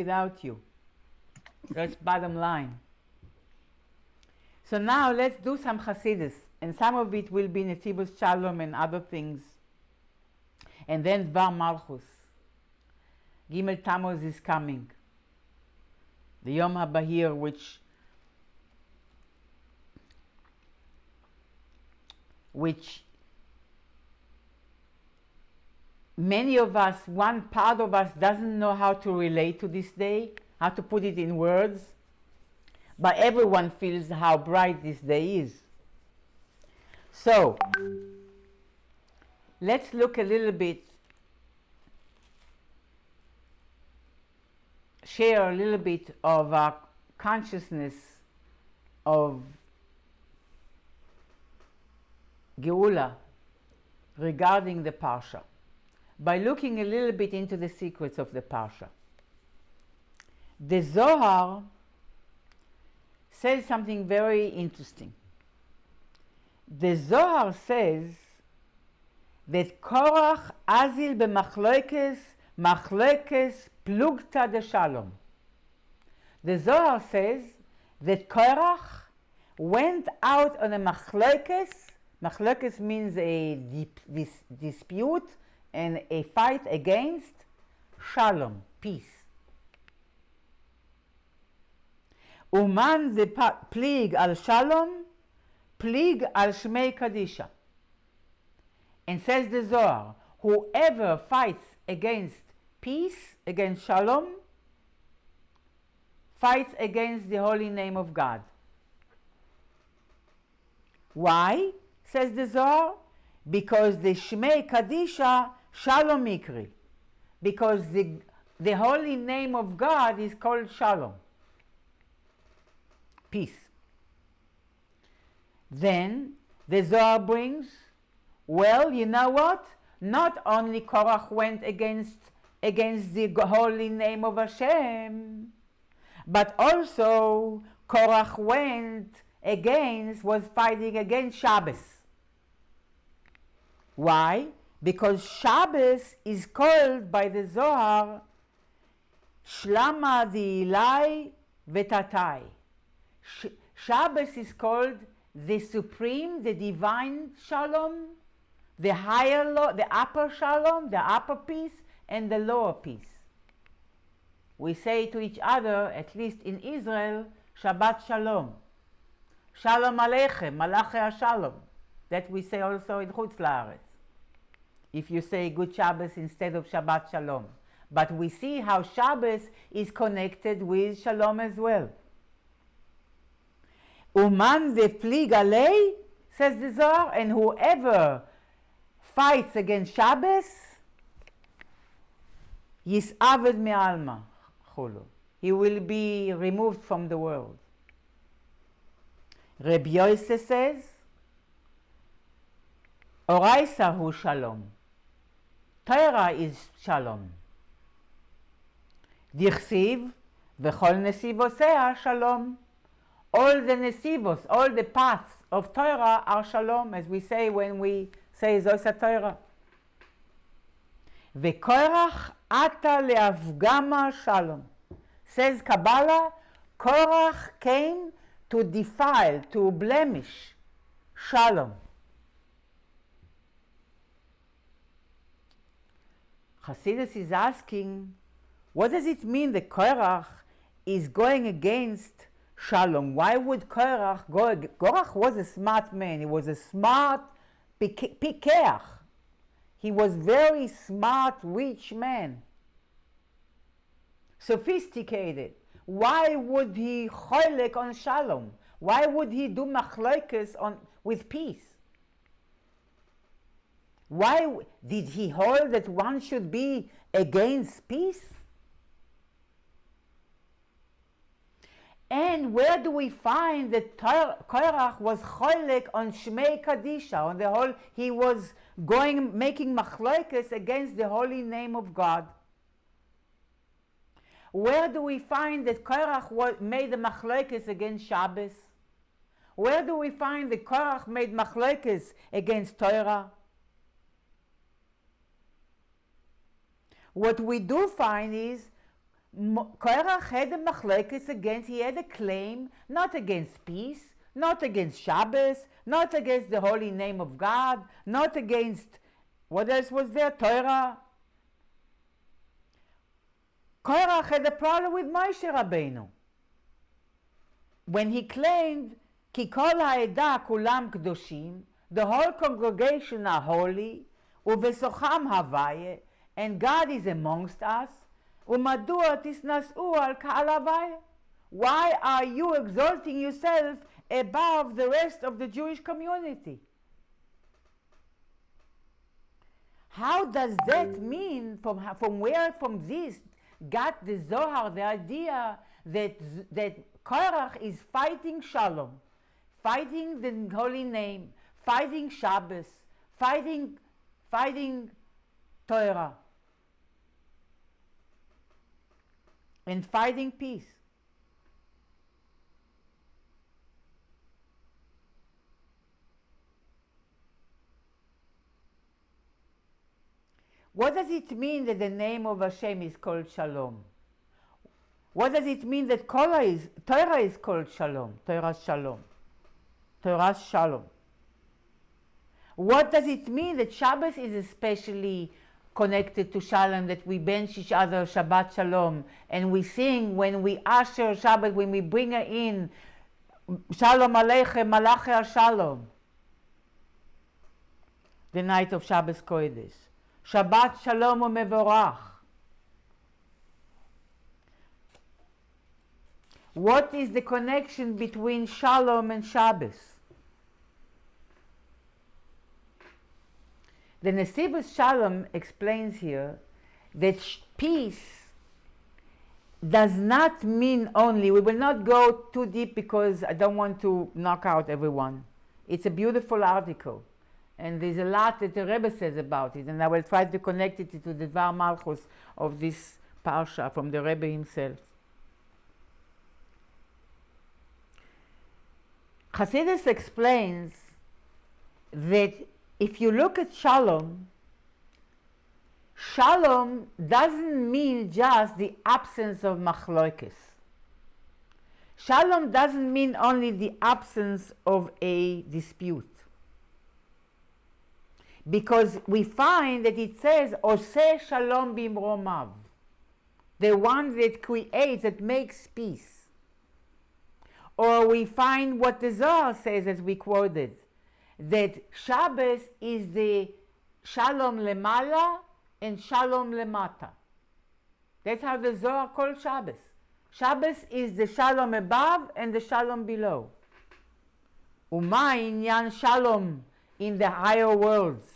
without you. That's bottom line. So now let's do some Hasidus, and some of it will be Netivus Shalom and other things. And then Dvar Malchus. Gimmel Tammuz is coming. The Yom HaBahir, which many of us, one part of us doesn't know how to relate to this day, how to put it in words, but everyone feels how bright this day is. So, let's look a little bit, share a little bit of our consciousness of Geula regarding the Parsha, by looking a little bit into the secrets of the Parsha. The Zohar says something very interesting. The Zohar says that Korach azil b'machloekes plugta de shalom. The Zohar says that Korach went out on a machloekes. Machloekes means a dispute and a fight against shalom, peace. Uman the plig al shalom, plig al shmei kadisha. And says the Zohar, whoever fights against peace, against shalom, fights against the holy name of God. Why, says the Zohar? Because the shmei kadisha shalom ikri. Because the holy name of God is called shalom, peace. Then the Zohar brings, well, you know what? Not only Korach went against the holy name of Hashem, but also Korach was fighting against Shabbos. Why? Because Shabbos is called by the Zohar Shlama Di'ilai Vetatai. Shabbos is called the supreme, the divine shalom, the higher the upper shalom, the upper peace, and the lower peace. We say to each other, at least in Israel, Shabbat Shalom. Shalom Aleichem, Malachei HaShalom. That we say also in Chutz La'aretz. If you say Good Shabbos instead of Shabbat Shalom. But we see how Shabbos is connected with Shalom as well. Uman the plig alei, says the Zohar, and whoever fights against Shabbos, yis'aved me'alma chulu. He will be removed from the world. Rabbi Yosef says, Oraisa hu shalom. Torah is shalom. Dichsiv v'chol nesivosea shalom. All the nesivos, all the paths of Torah are shalom, as we say when we say Zosa Torah. V'korach ata le'avgama shalom. Says Kabbalah, Korach came to defile, to blemish shalom. Hasidus is asking, what does it mean that Korach is going against shalom? Why would Korach go? Korach was a smart man. He was a smart pikeach. He was very smart, rich man. Sophisticated. Why would he cholek on shalom? Why would he do machlokes with peace? Why did he hold that one should be against peace? And where do we find that Korach was cholek on Shmei Kadisha, on the whole? He was making machlokes against the holy name of God. Where do we find that Korach made the machlokes against Shabbos? Where do we find that Korach made machlokes against Torah? What we do find is Korach had a machlokes against, he had a claim, not against peace, not against Shabbos, not against the holy name of God, not against, what else was there, Torah. Korach had a problem with Moshe Rabbeinu when he claimed, Ki kol ha'eda kulam kedoshim, the whole congregation are holy, uvesocham havaye, and God is amongst us. Umadua tisnasu al ka'al havaye. Why are you exalting yourself above the rest of the Jewish community? How does that mean? From where? From this got the Zohar the idea that Korach is fighting Shalom, fighting the holy name, fighting Shabbos, fighting Torah, and fighting peace. What does it mean that the name of Hashem is called Shalom? What does it mean that Torah is called Shalom? Torah Shalom. Torah Shalom. What does it mean that Shabbos is especially connected to Shalom, that we bench each other Shabbat Shalom, and we sing when we usher Shabbat, when we bring her in, Shalom Aleichem, Malachi Shalom, the night of Shabbos Kodesh. Shabbat Shalom u'mevorach. What is the connection between Shalom and Shabbos? The Nesivos Shalom explains here that peace does not mean only, we will not go too deep because I don't want to knock out everyone. It's a beautiful article. And there's a lot that the Rebbe says about it, and I will try to connect it to the Dvar Malchus of this Parsha from the Rebbe himself. Chassidus explains that if you look at Shalom, Shalom doesn't mean just the absence of machlokes. Shalom doesn't mean only the absence of a dispute. Because we find that it says, Oseh Shalom bimromav, the one that creates, that makes peace. Or we find what the Zohar says, as we quoted, that Shabbos is the Shalom lemala and Shalom lemata. That's how the Zohar calls Shabbos. Shabbos is the Shalom above and the Shalom below. Uma inyan Shalom in the higher worlds.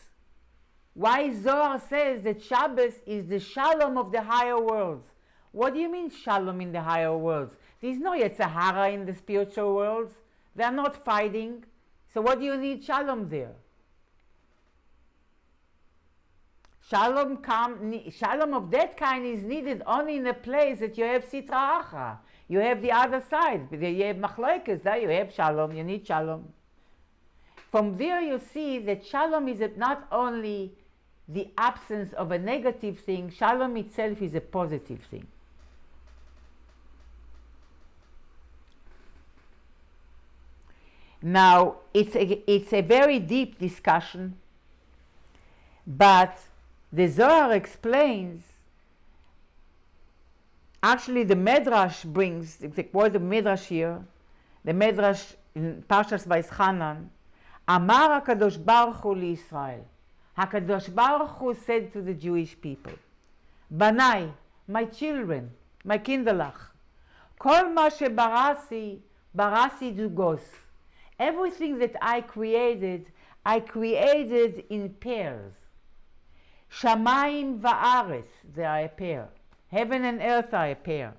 Why Zohar says that Shabbos is the Shalom of the higher worlds? What do you mean Shalom in the higher worlds? There's no Yetzer Hara in the spiritual worlds. They are not fighting. So what do you need Shalom there? Shalom of that kind is needed only in a place that you have Sitra Achra. You have the other side. You have Machlokes, you have Shalom, you need Shalom. From there you see that Shalom is not only the absence of a negative thing, Shalom itself is a positive thing. Now, it's a very deep discussion, but the Zohar explains, actually the Medrash brings, the quote of Medrash here, the Medrash in Parshas Vaischanan, Amar HaKadosh Baruch Hu LiYisrael. HaKadosh Baruch Hu said to the Jewish people, Banai, my children, my kinderlach, Kol ma shebarasi, barasi zugos. Everything that I created in pairs. Shamayim va'aretz, they are a pair. Heaven and earth are a pair.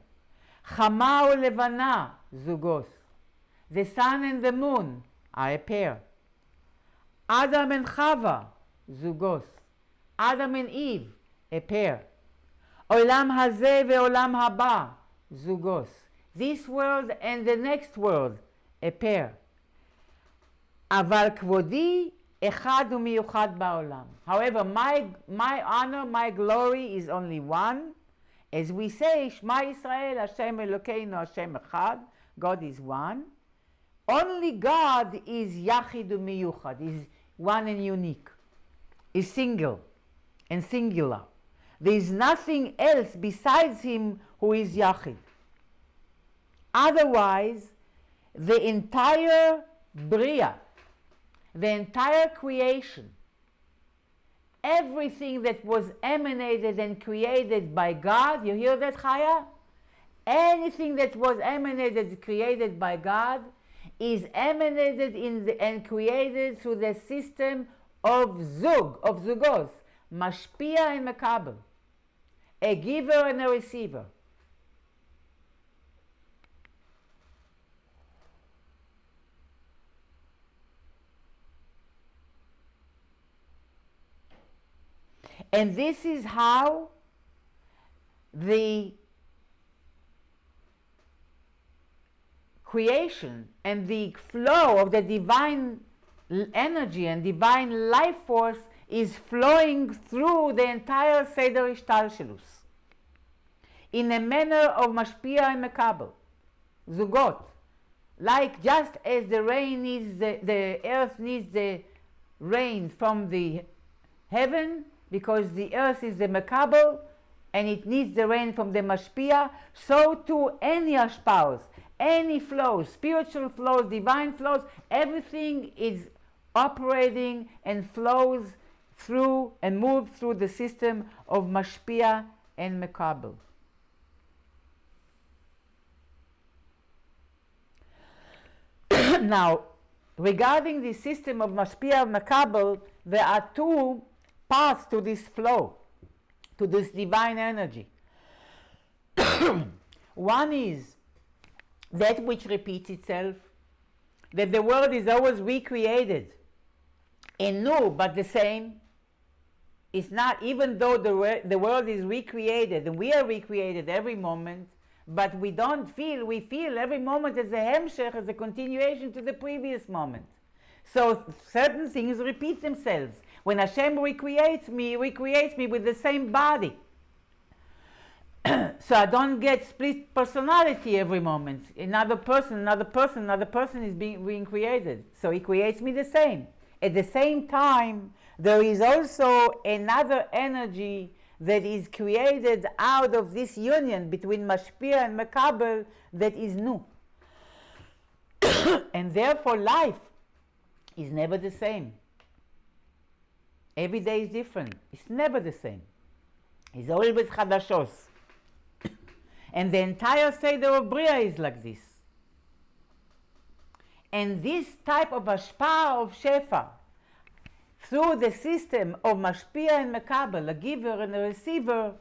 Chama u'levana, zugos. The sun and the moon are a pair. Adam and Chava, zugos. Adam and Eve, a pair. Olam hazeh ve'olam haba, zugos. This world and the next world, a pair. Aval kvodi echad u'miyuchad ba'olam. However, my honor, my glory is only one, As we say, Shema Yisrael, Hashem Elokeinu, Hashem Echad, God is one. Only God is Yachid u'Miyuchad, is one and unique, is single and singular. There is nothing else besides Him who is Yachid. Otherwise, the entire Bria, the entire creation, everything that was emanated and created by God, you hear that, Chaya? Anything that was emanated, created by God, is emanated and created through the system of zugos, mashpia and mekabel, a giver and a receiver. And this is how the creation and the flow of the divine energy and divine life force is flowing through the entire Seder Ishtalshelus in a manner of mashpia and mekabel, zugot. Like just as the rain needs the earth needs the rain from the heaven, because the earth is the mekabel and it needs the rain from the mashpia, so too any ashpaos, any flows, spiritual flows, divine flows, everything is operating and flows through and moves through the system of mashpia and mekabel. Now, regarding the system of mashpia and mekabel, there are two paths to this flow, to this divine energy. One is that which repeats itself, that the world is always recreated, and new but the same. It's not, even though the world is recreated and we are recreated every moment, but we feel every moment as a hemshech, as a continuation to the previous moment. So certain things repeat themselves. When Hashem recreates me with the same body. So I don't get split personality every moment. Another person is being created. So He creates me the same. At the same time, there is also another energy that is created out of this union between Mashpia and Mekabel that is new. And therefore life is never the same. Every day is different. It's never the same. It's always chadashos. And the entire Seder of Bria is like this. And this type of ashpah of shefa, through the system of mashpia and mekabel, a giver and a receiver,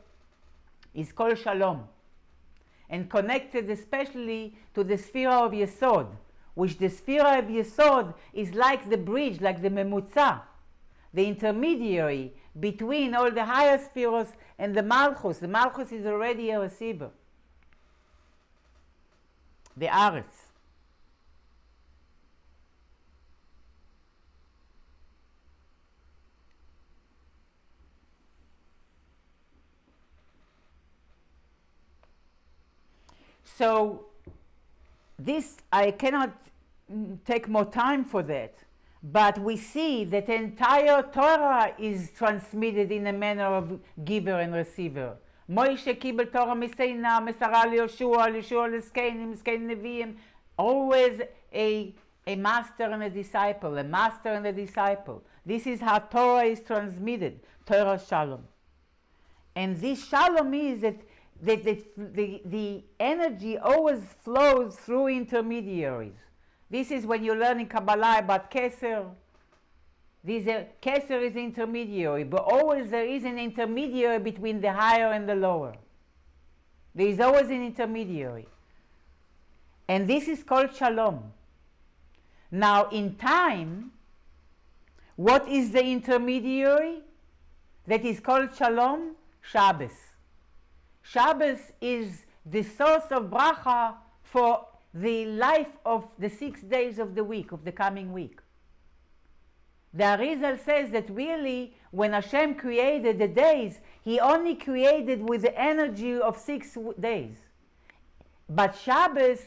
is called shalom. And connected especially to the sphere of Yesod, which the sphere of Yesod is like the bridge, like the memutza, the intermediary between all the higher spheres and the Malchus. The Malchus is already a receiver. The Aretz. So this, I cannot take more time for that. But we see that the entire Torah is transmitted in a manner of giver and receiver. Moshe kibel Torah miseina, mesara Yoshua, Yoshua leskenim, leskenim neviim. Always a master and a disciple, a master and a disciple. This is how Torah is transmitted, Torah Shalom. And this Shalom is that the energy always flows through intermediaries. This is when you learn in Kabbalah about Keser. Keser is intermediary, but always there is an intermediary between the higher and the lower. There is always an intermediary. And this is called Shalom. Now in time, what is the intermediary that is called Shalom? Shabbos. Shabbos is the source of bracha for the life of the 6 days of the week, of the coming week. The Arizal says that really when Hashem created the days, He only created with the energy of 6 days. But Shabbos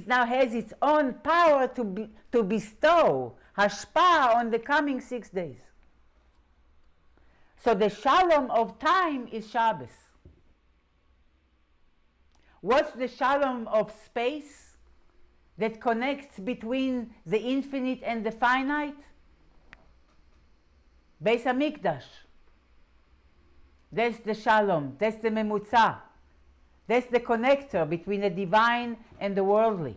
now has its own power to bestow hashpah on the coming 6 days. So the shalom of time is Shabbos. What's the shalom of space that connects between the infinite and the finite? Beis Hamikdash. That's the shalom. That's the memutza. That's the connector between the divine and the worldly.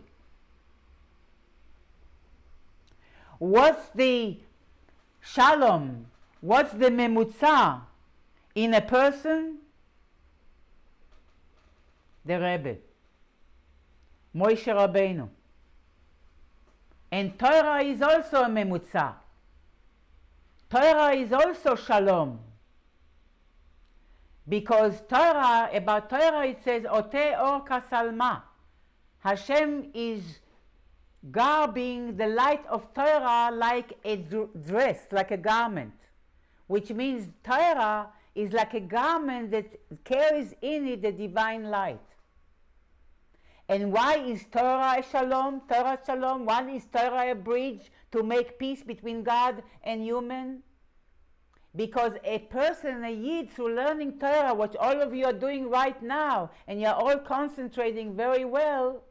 What's the shalom? What's the memutza in a person? The Rebbe, Moshe Rabbeinu. And Torah is also a memutza. Torah is also shalom. Because about Torah it says, Ote or kasalma. Hashem is garbing the light of Torah like a dress, like a garment. Which means Torah is like a garment that carries in it the divine light. And why is Torah a shalom? Torah shalom. Why is Torah a bridge to make peace between God and human? Because a person, a yid, through learning Torah, what all of you are doing right now, and you're all concentrating very well,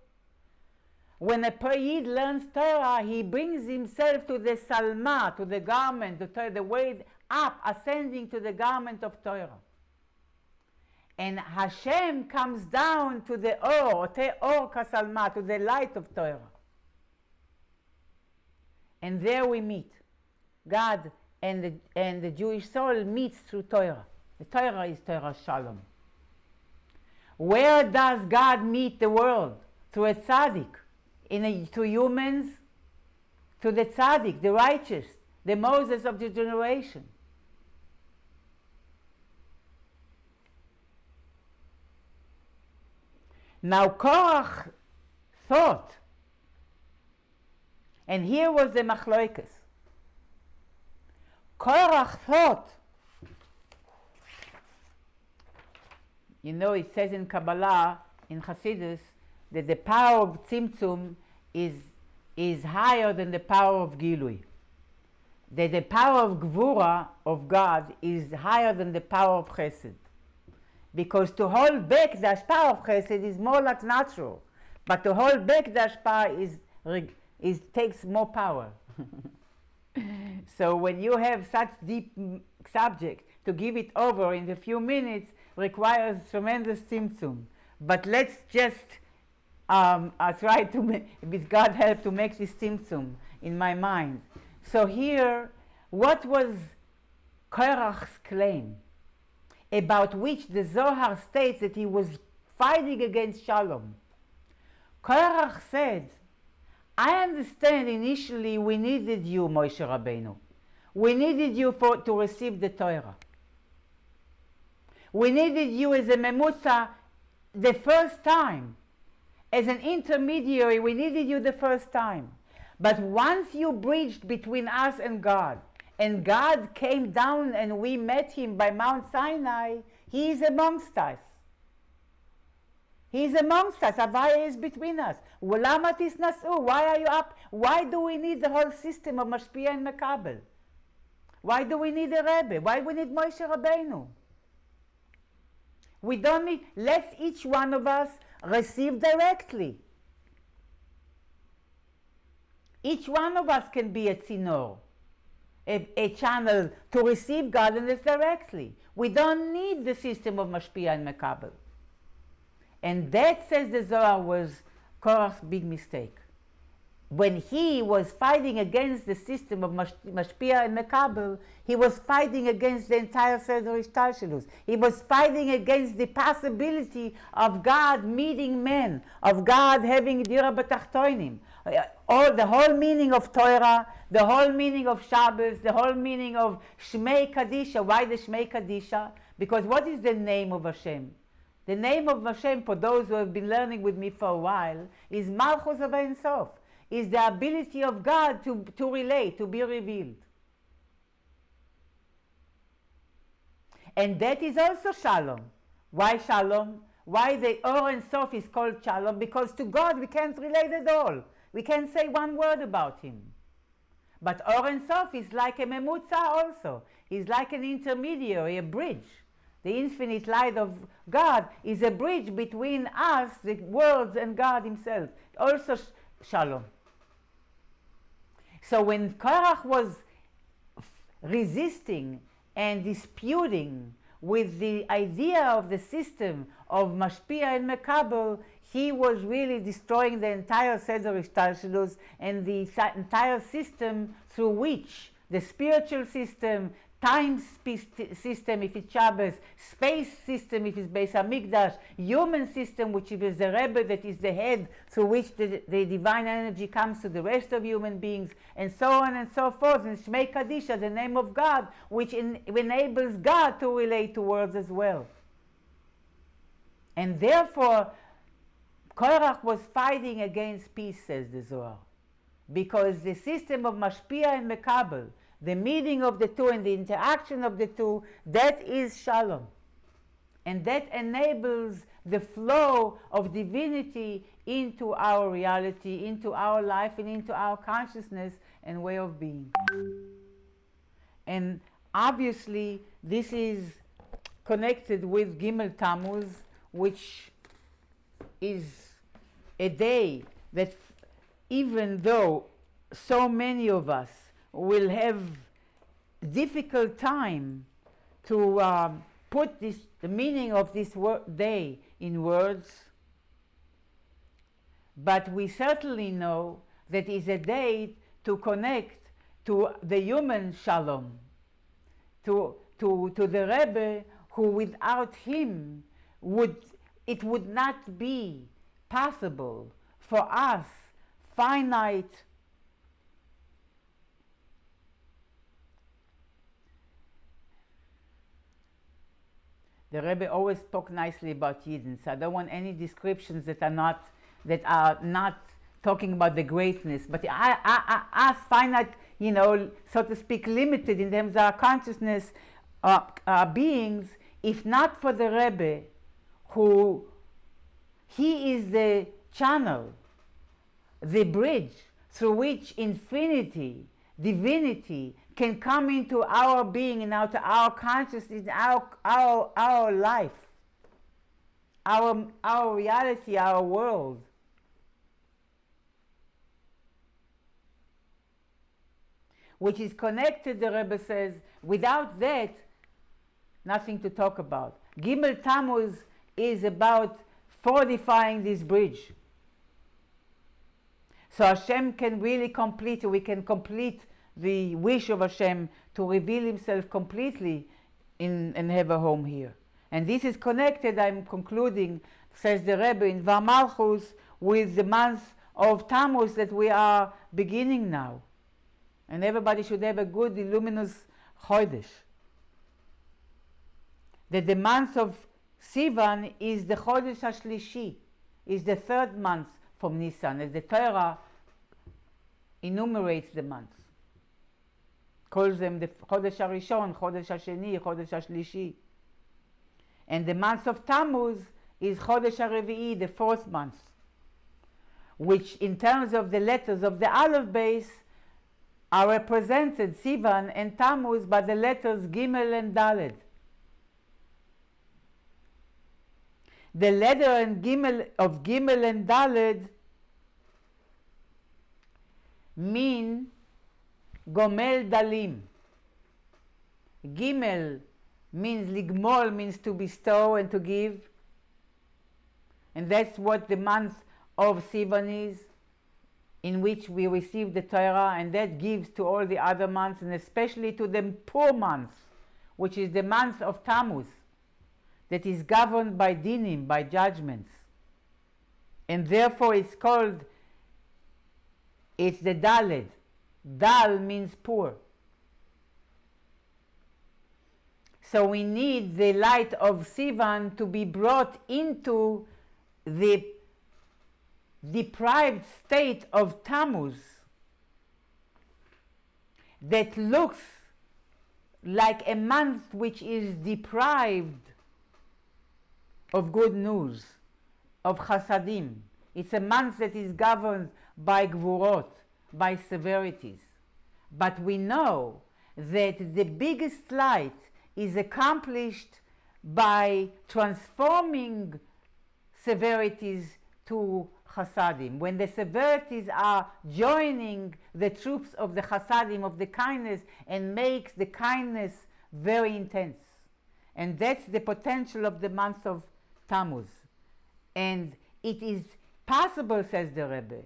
when a yid learns Torah, he brings himself to the salma, to the garment, the way up, ascending to the garment of Torah. And Hashem comes down to the or, te or kasalma, to the light of Torah. And there we meet. God and the Jewish soul meets through Torah. The Torah is Torah Shalom. Where does God meet the world? Through a tzaddik. To humans, to the tzaddik, the righteous, the Moses of the generation. Now Korach thought, and here was the machloikas. Korach thought, it says in Kabbalah, in Hasidus, that the power of Tzimtzum is higher than the power of Gilui. That the power of Gvura, of God, is higher than the power of Chesed. Because to hold back the Ashpah of Chesed is more like natural. But to hold back the Ashpah takes more power. So when you have such deep subject, to give it over in a few minutes requires tremendous tzimtzum. But let's just try to, with God's help, to make this tzimtzum in my mind. So here, what was Korach's claim, about which the Zohar states that he was fighting against Shalom? Korach said, I understand initially we needed you, Moshe Rabbeinu. We needed you to receive the Torah. We needed you as a memutza the first time. As an intermediary, we needed you the first time. But once you bridged between us and God came down and we met him by Mount Sinai, he is amongst us. He is amongst us. Havaya is between us. Lama tisnasu? Why are you up? Why do we need the whole system of Mashpia and Mekabel? Why do we need a Rebbe? Why do we need Moshe Rabbeinu? We don't need, let each one of us receive directly. Each one of us can be a tzinor, a channel to receive godliness directly. We don't need the system of Mashpia and Mekabel. And that, says the Zohar, was Korach's big mistake. When he was fighting against the system of Mashpia and Mekabel, he was fighting against the entire Seder Ishtalshelus. He was fighting against the possibility of God meeting men, of God having Dira B'Tachtoinim. The whole meaning of Torah, the whole meaning of Shabbos, the whole meaning of Shmei Kadisha. Why the Shmei Kadisha? Because what is the name of Hashem? The name of Hashem, for those who have been learning with me for a while, is Malchus of Ein Sof. Is the ability of God to relate, to be revealed. And that is also Shalom. Why Shalom? Why the Or and Sof is called Shalom? Because to God we can't relate at all. We can't say one word about him. But Or and Sof is like a Memutza also. He's like an intermediary, a bridge. The infinite light of God is a bridge between us, the worlds, and God himself. Also Shalom. So when Korach was resisting and disputing with the idea of the system of Mashpia and Mekabel, he was really destroying the entire Seder Ishtalshelus and the entire system through which the spiritual system, time system if it's Shabbos, space system if it's Beis HaMikdash, human system which is the Rebbe that is the head through which the divine energy comes to the rest of human beings, and so on and so forth, and Shmei Kadisha, the name of God, which enables God to relate to worlds as well. And therefore, Korach was fighting against peace, says the Zohar, because the system of Mashpia and Mekabel, the meeting of the two and the interaction of the two, that is Shalom. And that enables the flow of divinity into our reality, into our life, and into our consciousness and way of being. And obviously, this is connected with Gimmel Tammuz, which is a day that even though so many of us will have difficult time to put the meaning of this day in words, but we certainly know that is a day to connect to the human Shalom, to the Rebbe, who without him it would not be possible for us finite The Rebbe always spoke nicely about Yidden, so I don't want any descriptions that are not talking about the greatness. But us finite, so to speak, limited in terms of our consciousness beings, if not for the Rebbe, who he is the channel, the bridge through which infinity, divinity can come into our being and out to our consciousness, our life, our reality, our world. Which is connected, the Rebbe says, without that, nothing to talk about. Gimmel Tammuz is about fortifying this bridge. So Hashem can really complete, we can complete the wish of Hashem to reveal himself completely and have a home here. And this is connected, I'm concluding, says the Rebbe in Var Malchus, with the month of Tammuz that we are beginning now. And everybody should have a good, luminous Chodesh. That the month of Sivan is the Chodesh HaShlishi, is the third month from Nisan, as the Torah enumerates the months. Calls them the Chodesh HaRishon, Chodesh HaSheni, Chodesh HaShlishi. And the month of Tammuz is Chodesh HaRevi'i, the fourth month, which in terms of the letters of the Aleph base are represented, Sivan and Tammuz, by the letters Gimmel and Daled. The letter of Gimmel and Daled mean Gomel Dalim. Gimel means Ligmol, means to bestow and to give. And that's what the month of Sivan is, in which we receive the Torah, and that gives to all the other months, and especially to the poor month, which is the month of Tammuz, that is governed by dinim, by judgments. And therefore it's the Daled. Dal means poor. So we need the light of Sivan to be brought into the deprived state of Tammuz that looks like a month which is deprived of good news, of chasadim. It's a month that is governed by gvurot, by severities. But we know that the biggest light is accomplished by transforming severities to chasadim. When the severities are joining the troops of the chasadim, of the kindness, and makes the kindness very intense. And that's the potential of the month of Tammuz. And it is possible, says the Rebbe,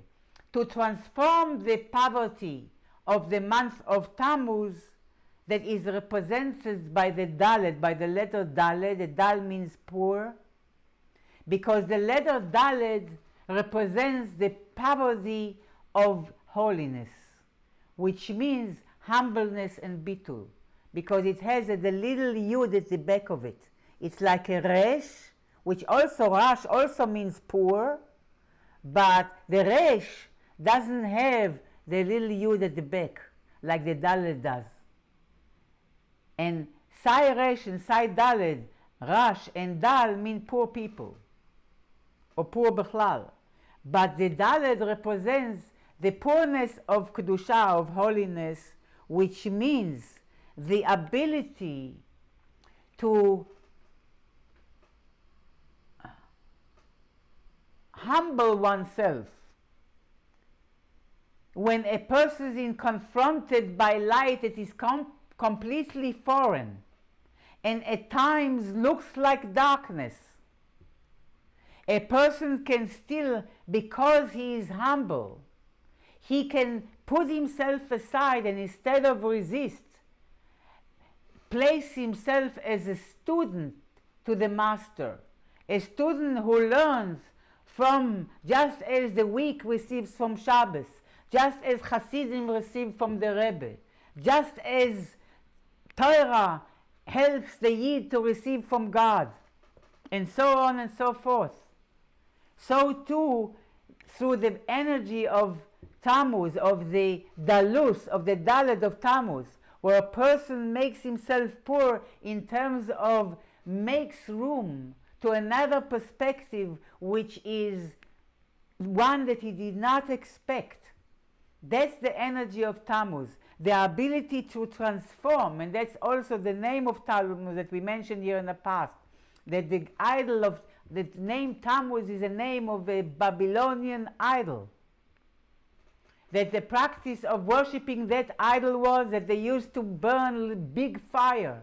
to transform the poverty of the month of Tammuz that is represented by the Dalet, by the letter Dalet. The Dal means poor, because the letter Dalet represents the poverty of holiness, which means humbleness and bitul, because it has the little yud at the back of it. It's like a resh, which also, rash also means poor, but the resh doesn't have the little yud at the back, like the Dalet does. And Sai Resh and Sai Dalet, Rash and Dal mean poor people, or poor Bechlal. But the Dalet represents the poorness of Kedusha, of holiness, which means the ability to humble oneself. When a person is confronted by light that is completely foreign and at times looks like darkness, a person can still, because he is humble, he can put himself aside and instead of resist, place himself as a student to the master, a student who learns from, just as the weak receives from Shabbos, just as Hasidim receive from the Rebbe, just as Torah helps the Yid to receive from God, and so on and so forth. So too, through the energy of Tammuz, of the Dalus, of the Dalet of Tammuz, where a person makes himself poor in terms of makes room to another perspective, which is one that he did not expect. That's the energy of Tammuz, the ability to transform, and that's also the name of Tammuz that we mentioned here in the past. That the idol of the name Tammuz is a name of a Babylonian idol. That the practice of worshipping that idol was that they used to burn big fire.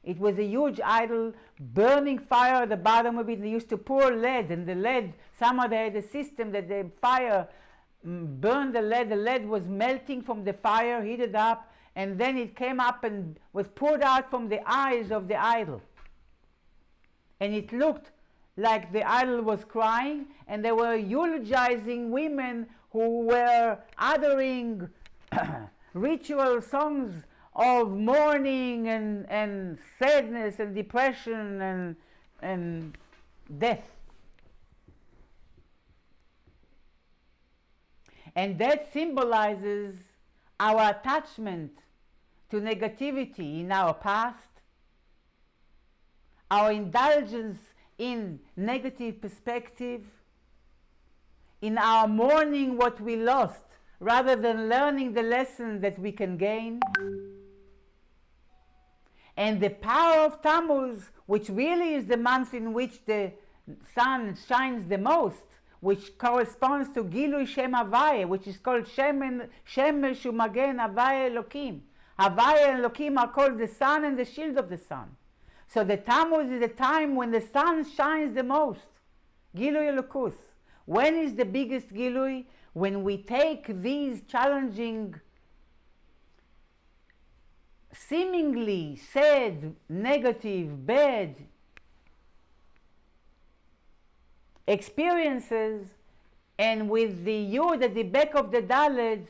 It was a huge idol, burning fire at the bottom of it. They used to pour lead, and the lead, somehow they had a system that the fire burned the lead was melting from the fire, heated up, and then it came up and was poured out from the eyes of the idol. And it looked like the idol was crying, and they were eulogizing women who were uttering ritual songs of mourning and sadness and depression and death. And that symbolizes our attachment to negativity in our past, our indulgence in negative perspective, in our mourning what we lost, rather than learning the lesson that we can gain. And the power of Tammuz, which really is the month in which the sun shines the most, which corresponds to Gilui Shem Havaya, which is called Shemesh Umagen Havaya Elokim. Havaya and Elokim are called the sun and the shield of the sun. So the Tammuz is a time when the sun shines the most. Gilui Elokus. When is the biggest Gilui? When we take these challenging, seemingly sad, negative, bad experiences, and with the Yud at the back of the Dalet,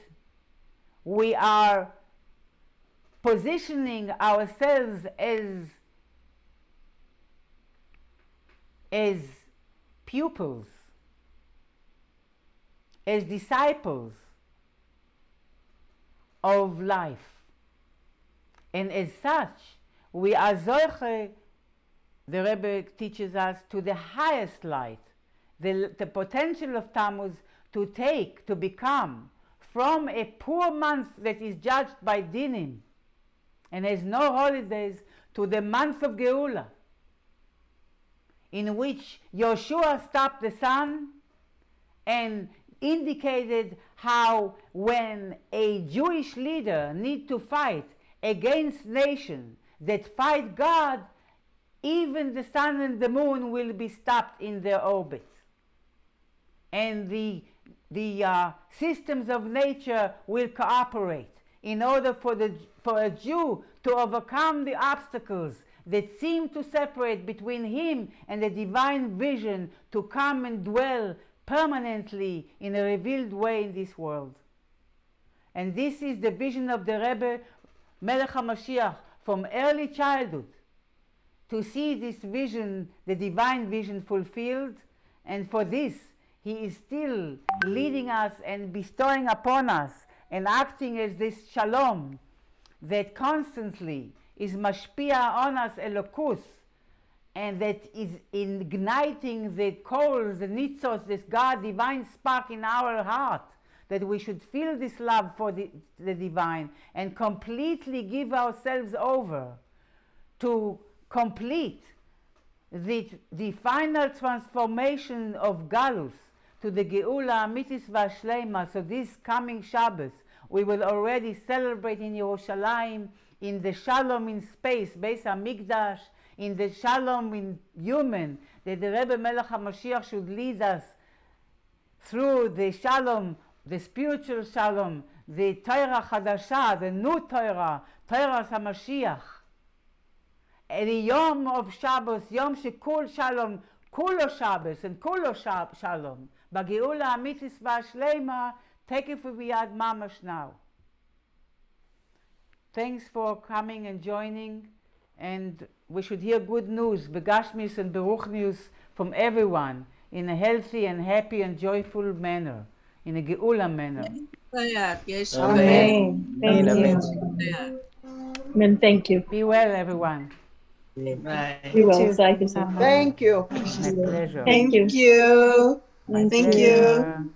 we are positioning ourselves as pupils, as disciples of life. And as such, we are zoche, the Rebbe teaches us, to the highest light, the potential of Tammuz to become from a poor month that is judged by dinim and has no holidays, to the month of Geula, in which Yoshua stopped the sun and indicated how when a Jewish leader needs to fight against nations that fight God, even the sun and the moon will be stopped in their orbits. And the systems of nature will cooperate in order for a Jew to overcome the obstacles that seem to separate between him and the divine vision to come and dwell permanently in a revealed way in this world. And this is the vision of the Rebbe Melech HaMashiach from early childhood, to see this vision, the divine vision, fulfilled. And for this he is still leading us and bestowing upon us and acting as this shalom that constantly is mashpia on us elokus, and that is igniting the coals, the nitzos, this God divine spark in our heart, that we should feel this love for the divine and completely give ourselves over to complete the final transformation of Galus to the Geula Amitis Vashleima. So this coming Shabbos, we will already celebrate in Yerushalayim, in the Shalom in space, Beis HaMikdash, in the Shalom in human, that the Rebbe Melech HaMashiach should lead us through the Shalom, the spiritual Shalom, the Torah Chadasha, the new Torah, Torah HaMashiach. The Yom of Shabbos, Yom Shekul Shalom, Kulo Shabbos and Kulo Shalom. Bageula Amitis Vashleima, take it for Biyad Mamash now. Thanks for coming and joining, and we should hear good news, Begashmis and Beruch news from everyone in a healthy and happy and joyful manner, in a Geula manner. Amen. Thank you. Amen. Thank you. Be well, everyone. Bye. Be well. Thank you. Thank you. My pleasure. Thank you. Thank you. My Thank pleasure. you.